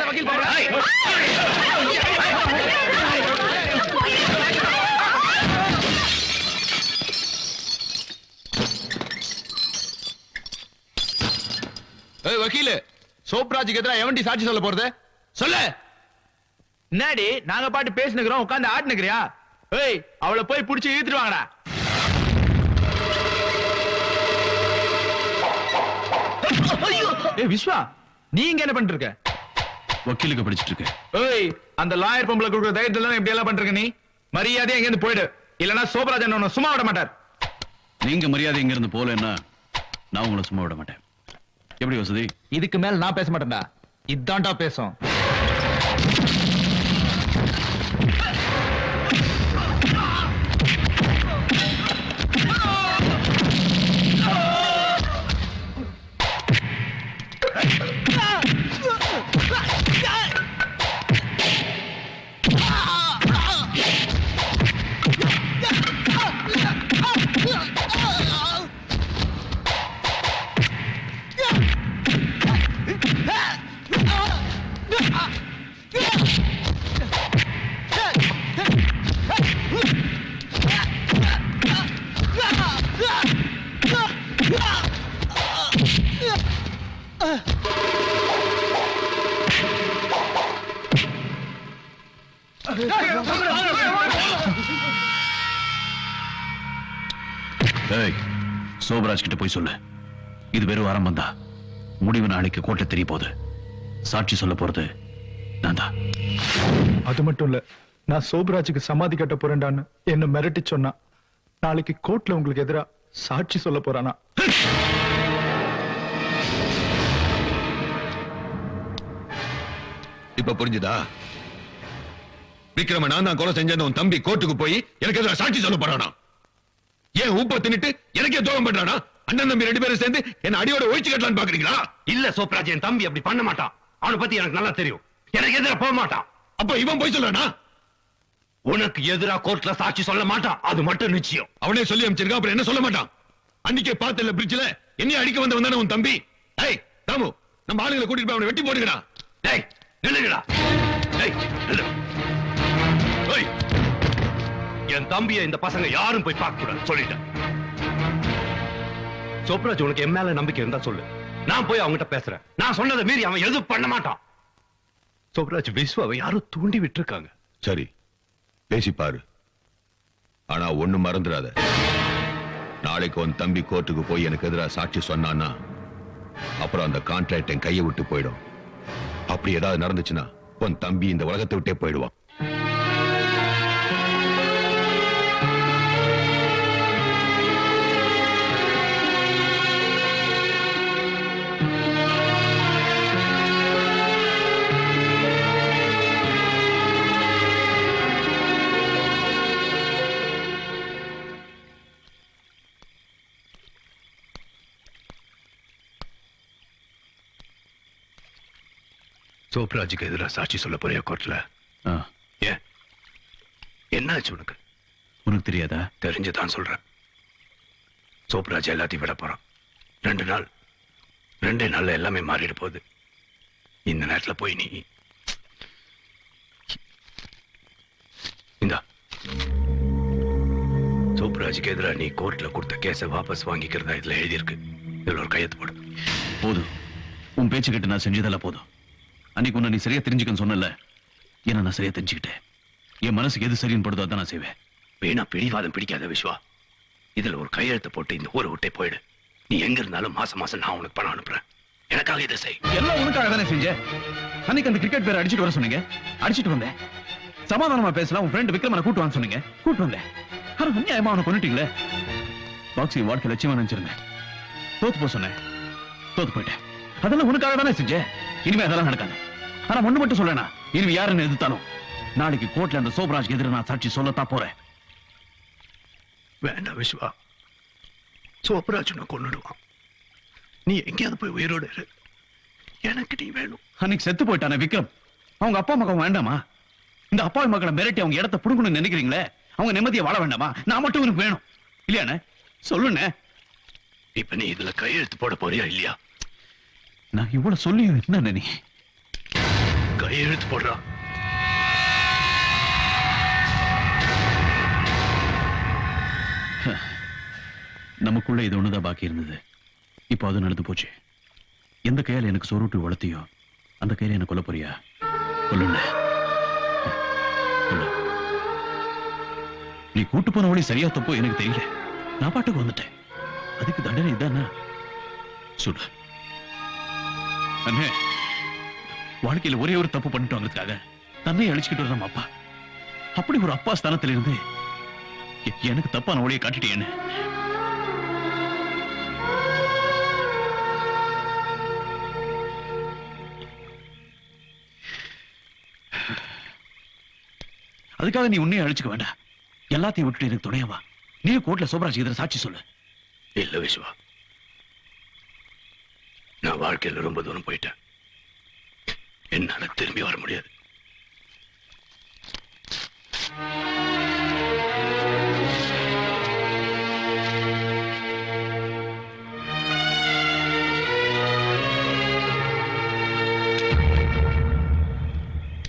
வக்கீல் பாக்குறேன். வக்கீல், சோப்ராஜுக்கு எதிராக எவன்டி சாட்சி சொல்ல போறது? சொல்லு. என்னடி நாங்க பாட்டு பேசினுக்கிறோம், உட்கார்ந்து ஆட்டுனுக்கிறியா? ஏய், அவளை போய் புடிச்சு இழுத்துட்டு வாங்கடா. ஏய் விஸ்வா, நீங்க என்ன பண்ணிட்டு இருக்க? வக்கீலுக்கு படிச்சிட்டு இருக்க. ஏய், அந்த லாயர் பொம்பளை கொடுக்குற தைரியத்துல இப்படி எல்லாம் பண்றீங்க? நீ மரியாதையா இங்க இருந்து போயிடு, இல்லனா சோப்ராஜன் உன்னை சும்மா விட மாட்டார். நீங்க மரியாதை இங்க இருந்து போலன்னா நான் உங்களை சும்மா விட மாட்டேன். எப்படி வசதி? இதுக்கு மேல நான் பேச மாட்டேன்டா, இதான்டா பேசும். சோபராஜ் கிட்ட போய் சொல்லு, இது வெறும் ஆரம்பம் தான். முடிவு நாளைக்கு கோர்ட்ல தெரிய போகுது. சாட்சி சொல்ல போறது நான் தான். அது மட்டும் இல்ல, நான் சோபராஜுக்கு சமாதி கட்ட போறேன்டான்னு என்ன மிரட்டி சொன்னா, நாளைக்கு கோர்ட்ல உங்களுக்கு எதிரா சாட்சி சொல்ல போறானா? இப்ப புரிஞ்சுதா? விக்ரம நான் தான் கொலை செஞ்சேன்னு உன் தம்பி கோர்ட்டுக்கு போய் எனக்கு எதிராக சாட்சி சொல்ல போறானா? ஏன் ஊப்ப தின்னுட்டு எனக்கே துரோகம் பண்றானா? அண்ணன் தம்பி ரெண்டு பேரும் சேர்ந்து என்ன அடியோட ஒழிச்சு கட்டலான்னு பாக்குறீங்களா? இல்ல சோப்ராஜ், என் தம்பி அப்படி பண்ண மாட்டான். அவனை பத்தி எனக்கு நல்லா தெரியும். எனக்கு எதிராக போக மாட்டான். அப்ப இவன் போய் சொல்றானா? உனக்கு எதிராக கோர்ட்ல சாட்சி சொல்ல மாட்டான், அது மட்டும் நிச்சயம். அவனே சொல்லி அமைச்சிருக்கான், அப்புறம் என்ன சொல்ல மாட்டான்? அன்னைக்கே பார்த்தல பிரிட்ஜ்ல என்னைய அடிக்க வந்தானே உன் தம்பி. ஏய் தாமு, நம்ம ஆளுங்களை கூட்டிட்டு போய் அவனை வெட்டி போடுங்கடா. டேய் நில்லுங்கடா. டேய் நில்லு. ஏய், என் தம்பியை இந்த பசங்க யாரும் போய் பார்க்க கூடாது சொல்லிட்டேன். சோப்ராஜ், உனக்கு என் மேல நம்பிக்கை இருந்தா சொல்லு, நான் போய் அவங்ககிட்ட பேசுறேன். நான் சொன்னதை மீறி அவன் எதுவும் பண்ண மாட்டான். சோப்ராஜ், விஸ்வாவை யாரும் தூண்டி விட்டுருக்காங்க. சரி, பேசிப்பாரு. ஆனா ஒண்ணு மறந்துடாத, நாளைக்கு உன் தம்பி கோர்ட்டுக்கு போய் எனக்கு எதிராக சாட்சி சொன்னான்னா அப்புறம் அந்த கான்ட்ராக்ட் என் கையை விட்டு போயிடும். அப்படி ஏதாவது நடந்துச்சுன்னா உன் தம்பி இந்த உலகத்தை விட்டே போயிடுவான். சோப்ராஜுக்கு எதிராக சாட்சி சொல்ல போறியா கோர்ட்ல? ஏன், என்னாச்சு உனக்கு? உனக்கு தெரியாதா? தெரிஞ்சுதான் சொல்றேன். சோப்ராஜ் எல்லாத்தையும் விட போறான். 2 நாள்ல எல்லாமே மாறிட போகுது. இந்த நேரத்துல போய் நீ இந்தா, சோப்ராஜுக்கு எதிராக நீ கோர்ட்ல கொடுத்த கேஸை வாபஸ் வாங்கிக்கிறதா இதுல எழுதியிருக்கு. இதுல ஒரு கையெழுத்து போடு. போதும், உன் பேச்சு கேட்டு நான் செஞ்சதெல்லாம் போதும். அன்னைக்கு உன்னை நீ சரியா தெரிஞ்சுக்கன்னு சொன்னல, என்ன நான் சரியா தெரிஞ்சுக்கிட்டேன். என் மனசுக்கு எது சரின்னு படுதோ அதான் நான் செய்வேன். வீணா பிடிவாதம் பிடிக்காத விஸ்வா. இதுல ஒரு கையெழுத்து போட்டு இந்த ஊரை விட்டே போயிடு. நீ எங்க இருந்தாலும் மாசம் நான் உனக்கு பணம் அனுப்புறேன். எனக்காக இதை செய். எல்லாம் உனக்காக தானே செஞ்சேன். அன்னைக்கு அந்த கிரிக்கெட் பேரை அடிச்சுட்டு வர சொன்னீங்க, அடிச்சுட்டு வந்தேன். சமாதானமா பேசலாம், உன் ஃப்ரெண்ட் விக்ரமனை கூட்டு வாங்க சொன்னீங்க, கூட்டு வந்தேன். ஆனா அநியாயமா அவனை கொண்டுட்டீங்களே. பாக்ஸிங் வாழ்க்கை லட்சியமா நினைச்சிருந்தேன். தோத்து போ சொன்னேன், தோத்து போயிட்டேன். அதெல்லாம் உனக்காக தானே செஞ்சேன். இனிமே அதெல்லாம் நடக்காது. ஆனா ஒண்ணு மட்டும் சொல்லனா, இனிமே யாருன்னு எதிர்த்தாலும் நாளைக்கு கோர்ட்ல அந்த சோப்ராஜ்க்கு எதிராக நான் சாட்சி சொல்லத்தான் போறேன். வேண்டாம் விஸ்வா, சோப்ராஜ் உன்னை கொன்னுடுவான். நீ எங்கேயாவது போய் உயிரோடு இரு. எனக்கு நீ வேணும். அன்னைக்கு செத்து போயிட்டானே விக்ரம், அவங்க அப்பா மகன் வேண்டாமா? இந்த அப்பா மக்களை மிரட்டி அவங்க இடத்த புடுங்கணும்னு நினைக்கிறீங்களே, அவங்க நிம்மதியை வாழ வேண்டாமா? நான் மட்டும் உனக்கு வேணும் இல்லையானே? சொல்லுண்ணே. இப்ப நீ இதுல கையெழுத்து போட போறியா இல்லையா? நான் இவ்வளவு சொல்லியும் என்ன நீ இழுத்து போடுறா. நமக்குள்ள இது ஒண்ணுதான் பாக்கி இருந்தது. இப்போ அது நடந்து போச்சு. எந்த கையால எனக்கு சோறுட்டு வளர்த்தியோ அந்த கையில என்ன கொல்ல போறியா? கொல்லுண்ண. நீ கூட்டு போன வழி சரியா தப்போ எனக்கு தெரியல. நான் பாட்டுக்கு வந்துட்டேன். அதுக்கு தண்டனை இதானா? சொல்லு அண்ணே. வாழ்க்கையில ஒரே ஒரு தப்பு பண்ணிட்டோங்கிறதுக்காக தன்னை அழிச்சுக்கிட்டு வர நம்ம அப்பா. அப்படி ஒரு அப்பா ஸ்தானத்துல இருந்து எனக்கு தப்பான வழியை காட்டிட்டேன்னு. அதுக்காக நீ உன்னையே அழிச்சுக்க வேண்டாம். எல்லாத்தையும் விட்டுட்டு எனக்கு துணையவா. நீ கோர்ட்ல சோபராஜ் எதிர சாட்சி சொல்லு. இல்ல விஸ்வா, நான் வாழ்க்கையில ரொம்ப தூரம் போயிட்டேன். என்னால திரும்பி வர முடியாது.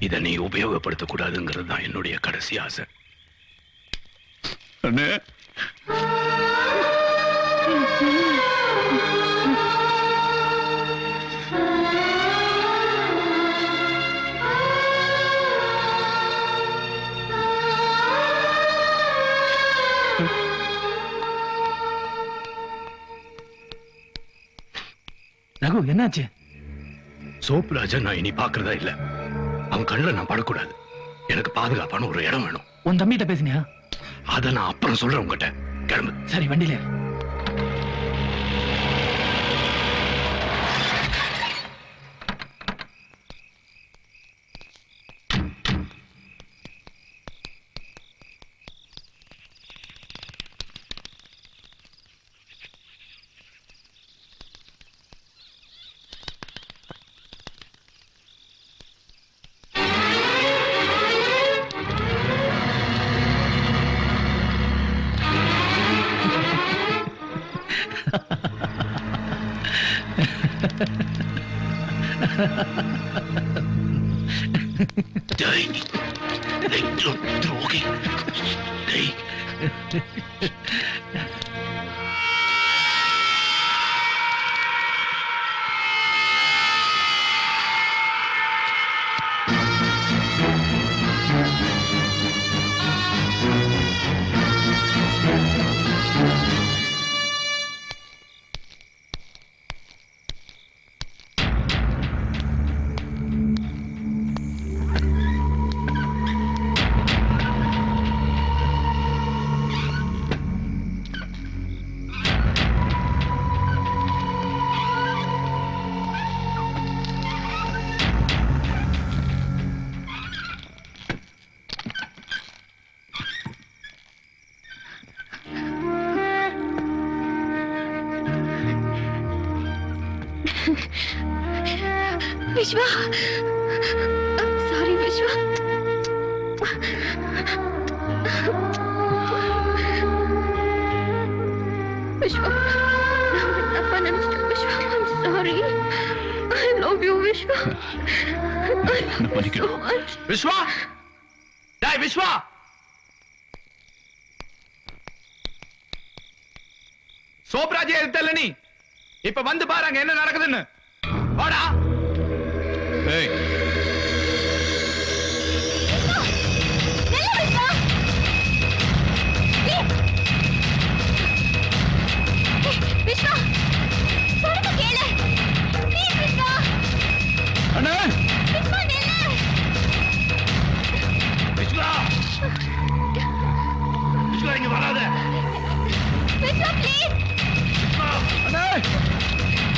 இதை நீ உபயோகப்படுத்த கூடாதுங்கிறது தான் என்னுடைய கடைசி ஆசை. அண்ணே, ரகு என்னாச்சு? சோப் ராஜா நான் இனி பாக்குறதா இல்ல. அவன் கண்ணுல நான் படக்கூடாது. எனக்கு பாதுகாப்பான ஒரு இடம் வேணும். உன் தம்பிகிட்ட பேசினியா? அத நான் அப்புறம் சொல்றேன் உங்ககிட்ட. கிளம்பு. சரி, வண்டியில. துரோகி. Vishwa, I'm sorry, Vishwa. Vishwa, Vishwa, I'm sorry. I love you, Vishwa. I love you so much. Vishwa, டேய் விஸ்வா, சோப்ராஜே எடுத்தல நீ. இப்ப வந்து பாருங்க என்ன நடக்குதுன்னு. வாடா. ஏய், Vishwa, சொல்லுங்க கேளு. Please, Vishwa. அண்ணே, Vishwa, நில்லு. விஸ்வா, விஸ்வா இங்க வராத. Vishwa, please. விஸ்வா, அண்ணே.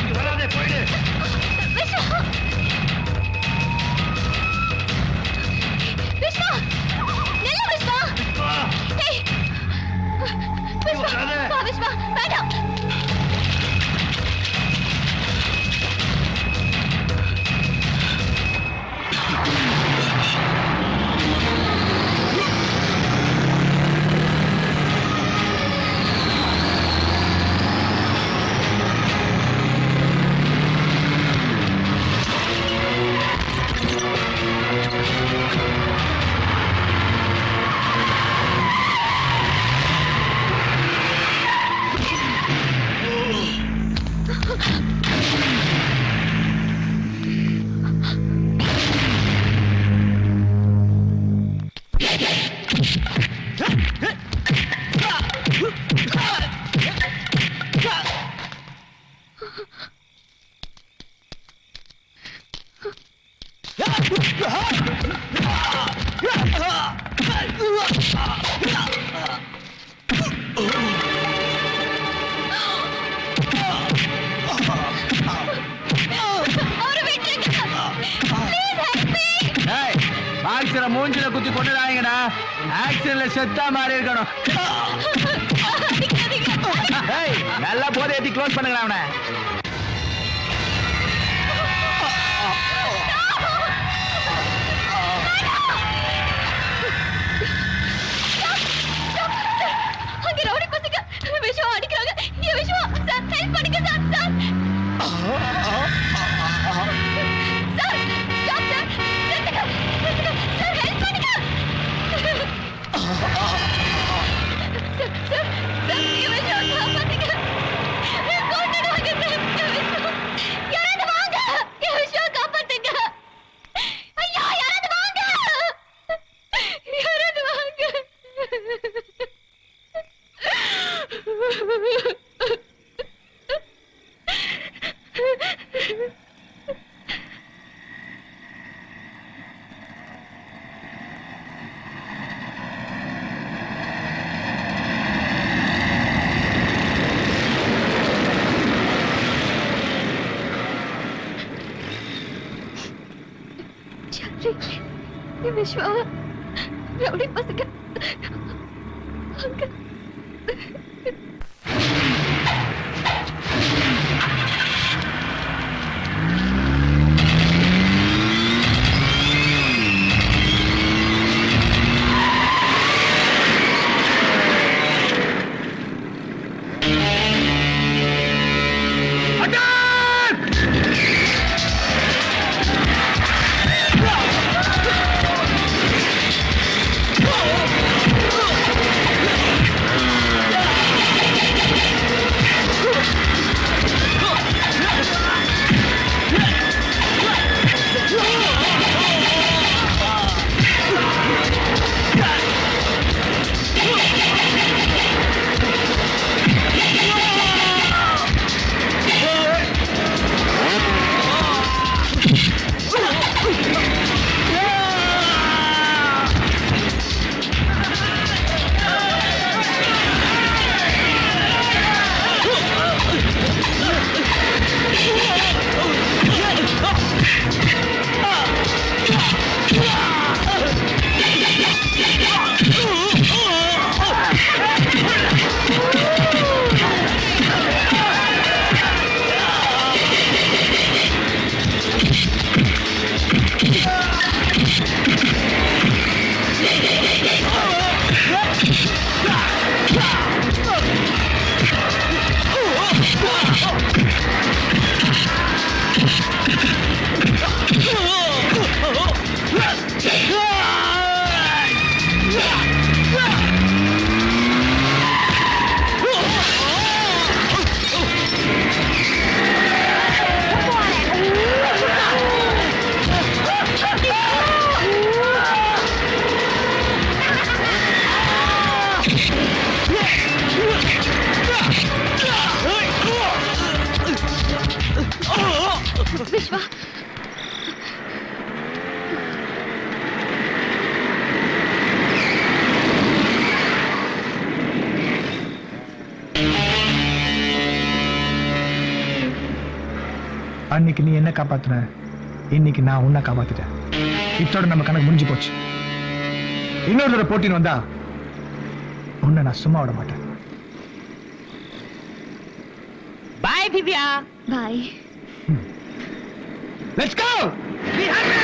இங்க வராத, போயிடு. Vishwa. ஆக்சிடென்ட்ல மூஞ்சில குத்தி கொண்டுடாங்கடா. ஆக்சிடென்ட்ல செத்தா மாதிரி இருக்கணும். நல்லா போதை ஏத்தி க்ளோஸ் பண்ணுங்க அவனை. அங்க ரவுடி பசங்க விஷம் அடிக்கிறாங்க. இந்த விஷம் சார் ஹெல்ப் பண்ணுங்க sir. Sir stop sir. Sir help பண்ணுங்க. சார் இந்த விஷம் காப்பாத்துங்க. கொண்டுடுவாங்க சார். யாராவது வாங்க. இந்த விஷம் காப்பாத்துங்க. ஐயா யாராவது வாங்க. யாராவது வாங்க. விஸ்வா ரவுடி பசங்க அங்க விஸ்வா அன்னைக்கு நீ என்ன காப்பாத்துன, இன்னைக்கு நான் உன்னை காப்பாத்திட்டேன். இத்தோட நம்ம கணக்கு முடிஞ்சு போச்சு. இன்னொரு தடவை போட்டின்னு வந்தா உன்னை நான் சும்மா விட மாட்டேன். பாய் திவ்யா. பாய். Let's go! Be happy!